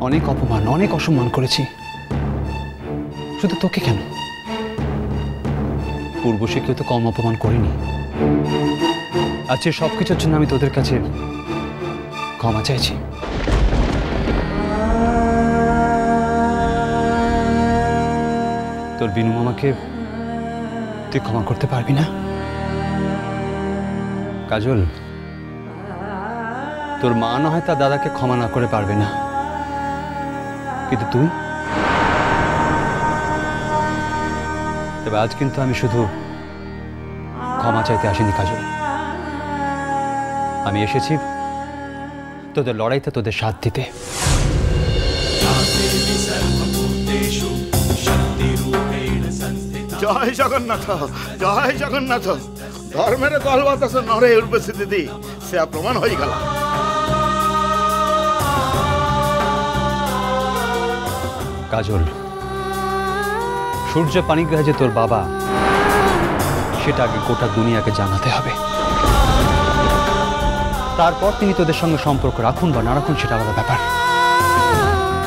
অনেক অপমান অনেক অসম্মান করেছি, শুধু তোকে কেন? পূর্বশে কেউ তো কম অপমান করেনি। আজকে সবকিছুর জন্য আমি তোদের কাছে ক্ষমা চাইছি। তোর বিনু মামাকে তুই ক্ষমা করতে পারবি না? কাজল, তোর মা না হয় তার দাদাকে ক্ষমা না করে পারবে না, কিন্তু তুই? তবে আজ কিন্তু আমি শুধু ক্ষমা চাইতে আসিনি কাজল, আমি এসেছি তোদের লড়াইতে তোদের সাথ দিতে। জয় জগন্নাথ, জয় জগন্নাথ। ধর্মের দল বাতাসে নরে উঠবে দিদি, সে প্রমাণ হয়ে গেল। কাজল, সূর্য পানিগ্রাহী যে তোর বাবা, সেটা আগে গোটা দুনিয়াকে জানাতে হবে। তারপর তিনি তোদের সঙ্গে সম্পর্ক রাখুন বা না রাখুন সেটা আলাদা ব্যাপার,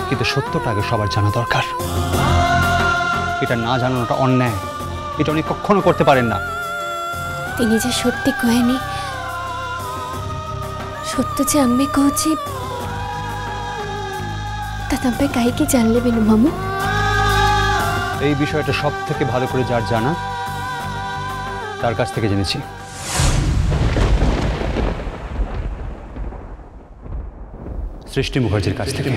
কিন্তু সত্যটা আগে সবার জানা দরকার। এটা না জানানোটা অন্যায়, এটা উনি কখনো করতে পারেন না। তিনি যে সত্যি কহেনি, সত্য যে আমি কହୁছি, তা তবে কাহিকি জানলে বিনু মামু? এই বিষয়টা সব থেকে ভালো করে যার জানা, তার কাছ থেকে জেনেছি। সৃষ্টি মুখার্জির কাছ থেকে।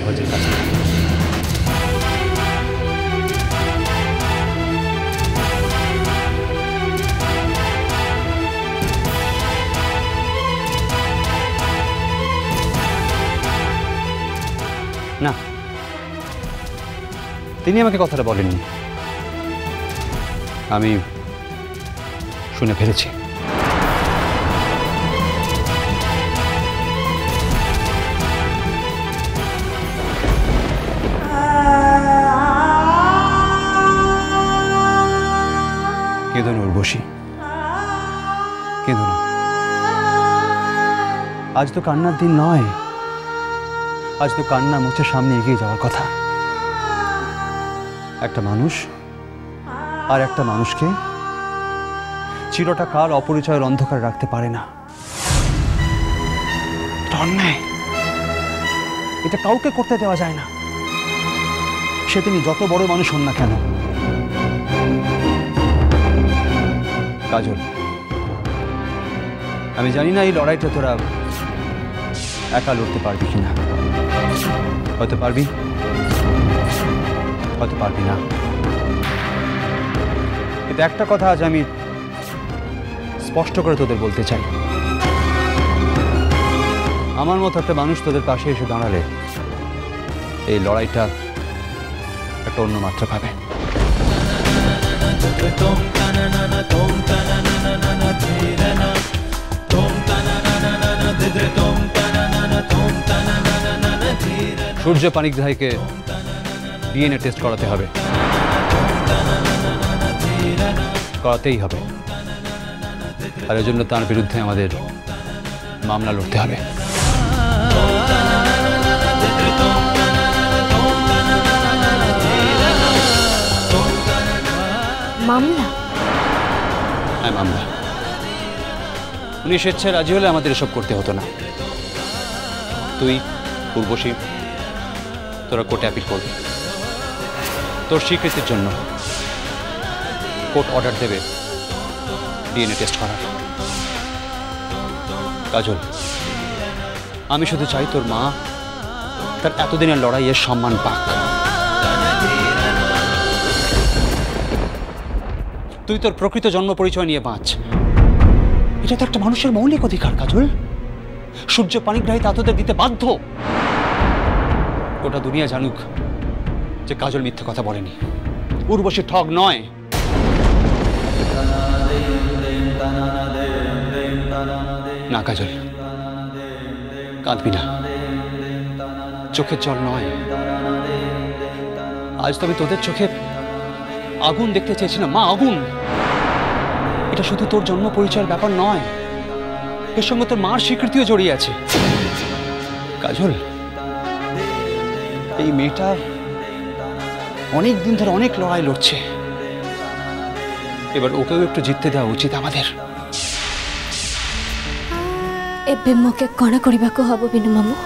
না, তিনি আমাকে কথাটা বলেননি, আমি শুনে ফেলেছি। কেঁদো না উর্বশী, কেঁদো না। আজ তো কান্নার দিন নয়, আজ তো কান্না মুছে সামনে এগিয়ে যাওয়ার কথা। একটা মানুষ আর একটা মানুষকে চিরটা কাল অপরিচয়ের অন্ধকার রাখতে পারে না। এটা অন্যায়, এটা কাউকে করতে দেওয়া যায় না, সে তিনি যত বড় মানুষ হন না কেন। কাজল, আমি জানি না এই লড়াইটা তোরা একা লড়তে পারবি কিনা। হয়তো পারবি, হয়তো পারবি না, কিন্তু একটা কথা আজ আমি স্পষ্ট করে তোদের বলতে চাই। আমার মতো একটা মানুষ তোদের পাশে এসে দাঁড়ালে এই লড়াইটা একটা অন্য মাত্রা পাবে। সূর্য পানিগ্রাহীকে ডিএনএ টেস্ট করাতে হবে, করাতেই হবে, আর এর জন্য তার বিরুদ্ধে আমাদের মামলা লড়তে হবে। মামলা? হ্যাঁ, মামলা। উনি স্বেচ্ছায় রাজি হলে আমাদের এসব করতে হতো না। তুই, পূর্বশী, তোরা কোর্টে অ্যাপিল করবি। তোর স্বীকৃতির জন্য কোর্ট অর্ডার দেবে ডিএনএ টেস্ট করার। কাজল, আমি শুধু চাই তোর মা তার এতদিনের লড়াইয়ের সম্মান পাক। তুই তোর প্রকৃত জন্ম পরিচয় নিয়ে বাঁচ, এটা তো একটা মানুষের মৌলিক অধিকার। কাজল, সূর্য পানিগ্রাহী তা তোদের দিতে বাধ্য। গোটা দুনিয়া জানুক যে কাজল মিথ্যে কথা বলেনি, উর্বশী ঠগ নয়। না কাজল, কাঁদবি না, চোখের জল নয়। আজ তো আমি তোদের চোখে আগুন দেখতে চেয়েছিলাম। মা, আগুন। এটা শুধু তোর জন্ম পরিচয়ের ব্যাপার নয়, এর সঙ্গে তোর মার স্বীকৃতিও জড়িয়ে আছে। কাজল, এই মেয়েটা অনেক দিন ধরে অনেক লড়াই লড়ছে, এবার ওকেও একটু জিততে দেওয়া উচিত আমাদের। ଏବେ ମୋକେ କ'ଣ କରିବାକୁ ହବ ବିନୁ ମାମୁଁ?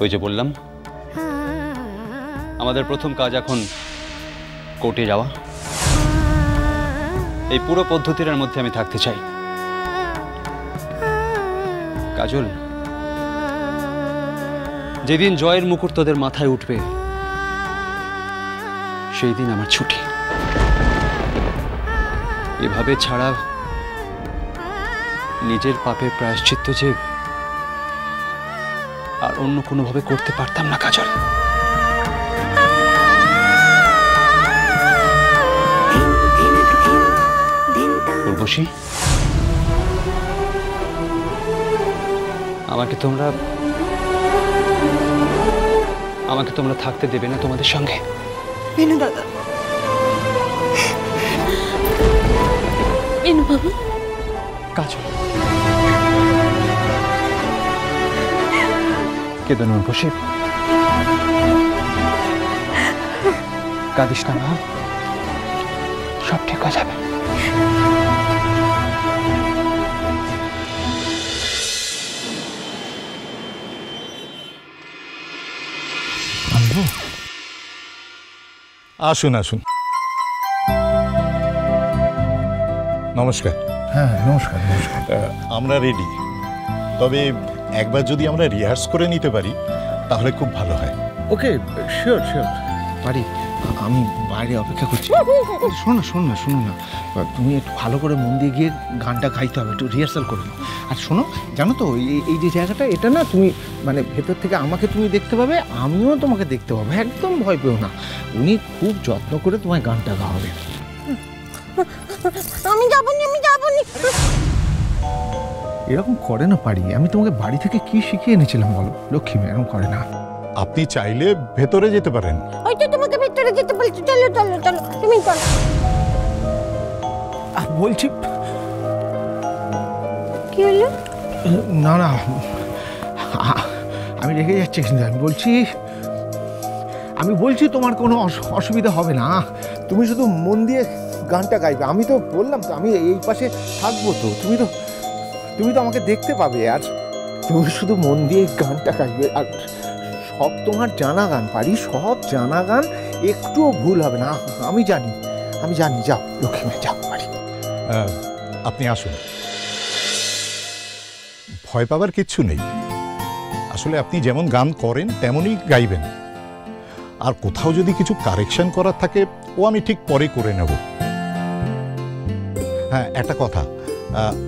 ওই যে বললাম, আমাদের প্রথম কাজ এখন কোর্টে যাওয়া। এই পুরো পদ্ধতির মধ্যে আমি থাকতে চাই। কাজল, যেদিন জয়ের মুকুট তোদের মাথায় উঠবে সেই দিন আমার ছুটি। এভাবে ছাড়া নিজের পাপের প্রায়শ্চিত্ত যে আর অন্য কোনোভাবে করতে পারতাম না কাজল। উর্বশী, আমাকে তোমরা থাকতে দেবে না তোমাদের সঙ্গে? বিনু দাদা, বিনু বাবু, কাজল কেঁদো না উর্বশী, কাঁদিস না মা, সব ঠিক হয়ে যাবে। আসুন আসুন। নমস্কার। হ্যাঁ নমস্কার নমস্কার। আমরা রেডি, তবে একবার যদি আমরা রিহার্স করে নিতে পারি তাহলে খুব ভালো হয়। ওকে, শিওর শিওর পারি। আমি বাইরে অপেক্ষা করছি। শোনো না তুমি একটু ভালো করে মন দিয়ে গিয়ে গানটা গাইতে হবে, একটু রিহার্সাল করে নাও। আর শোনো, জানো তো এই যে জায়গাটা, এটা না তুমি মানে ভেতর থেকে আমাকে তুমি দেখতে পাবে, আমিও তোমাকে দেখতে পাবো, একদম ভয় পেও না। উনি খুব যত্ন করে তোমায় গানটা গাওয়াবে। আমি যাবনি। এরকম করে না পারি। আমি তোমাকে বাড়ি থেকে কি শিখিয়ে এনেছিলাম বলো? লক্ষ্মী মেয়ে এরকম করে না। আপনি চাইলে ভেতরে যেতে পারেন। ওই তো তোমাকে ভেতরে যেতে বলছি, চলো তুমি চলো। আর বলছি, কি হলো? না আমি রেগে যাচ্ছি, কিন্তু আমি বলছি তোমার কোনো অসুবিধা হবে না। তুমি শুধু মন দিয়ে গানটা গাইবে। আমি তো বললাম তো, আমি এই পাশে থাকবো তো। তুমি তো আমাকে দেখতে পাবে, আর তুমি শুধু মন দিয়ে গানটা গাইবে। আর সব তোমার জানা গান পারি, সব জানা গান, একটুও ভুল হবে না। আমি জানি। যাও লক্ষ্মী, যাও পারি। আপনি আসুন, ভয় পাবার কিচ্ছু নেই। আসলে আপনি যেমন গান করেন তেমনই গাইবেন। আর কোথাও যদি কিছু কারেকশন করার থাকে ও আমি ঠিক পরে করে নেব। হ্যাঁ, একটা কথা,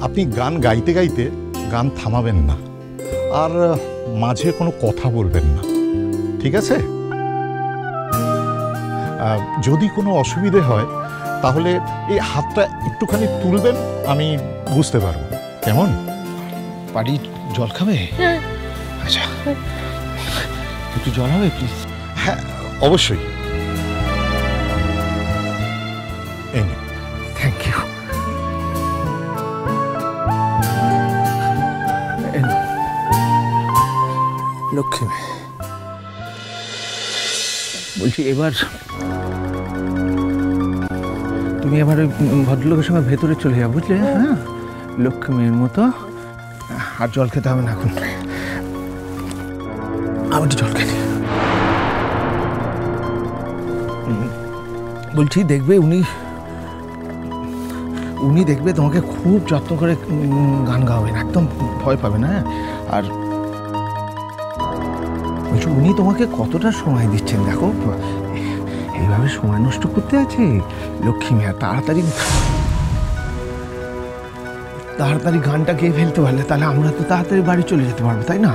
আপনি গান গাইতে গাইতে গান থামাবেন না, আর মাঝে কোনো কথা বলবেন না, ঠিক আছে? যদি কোনো অসুবিধে হয় তাহলে এই হাতটা একটুখানি তুলবেন, আমি বুঝতে পারবো। কেমন? পারি। জল খাবে? আচ্ছা, একটু জল হবে প্লিজ? হ্যাঁ অবশ্যই। Thank you. লক্ষ্মী, বলছি এবার তুমি এবার ওই ভদ্রলোকের সঙ্গে ভেতরে চলে যাও, বুঝলে? হ্যাঁ, লক্ষ্মী মেয়ের মতো। আর জল খেতে হবে না এখন। আমি একটু জল খেতে বলছি, দেখবে উনি দেখবে তোমাকে খুব যত্ন করে গান গাওয়াবেন, একদম ভয় পাবে না। আর বলছি, উনি তোমাকে কতটা সময় দিচ্ছেন দেখো। এইভাবে সময় নষ্ট করতে আছে লক্ষ্মী মেয়ে। তাড়াতাড়ি গানটা গেয়ে ফেলতে পারলে তাহলে আমরা তো তাড়াতাড়ি বাড়ি চলে যেতে পারবো, তাই না?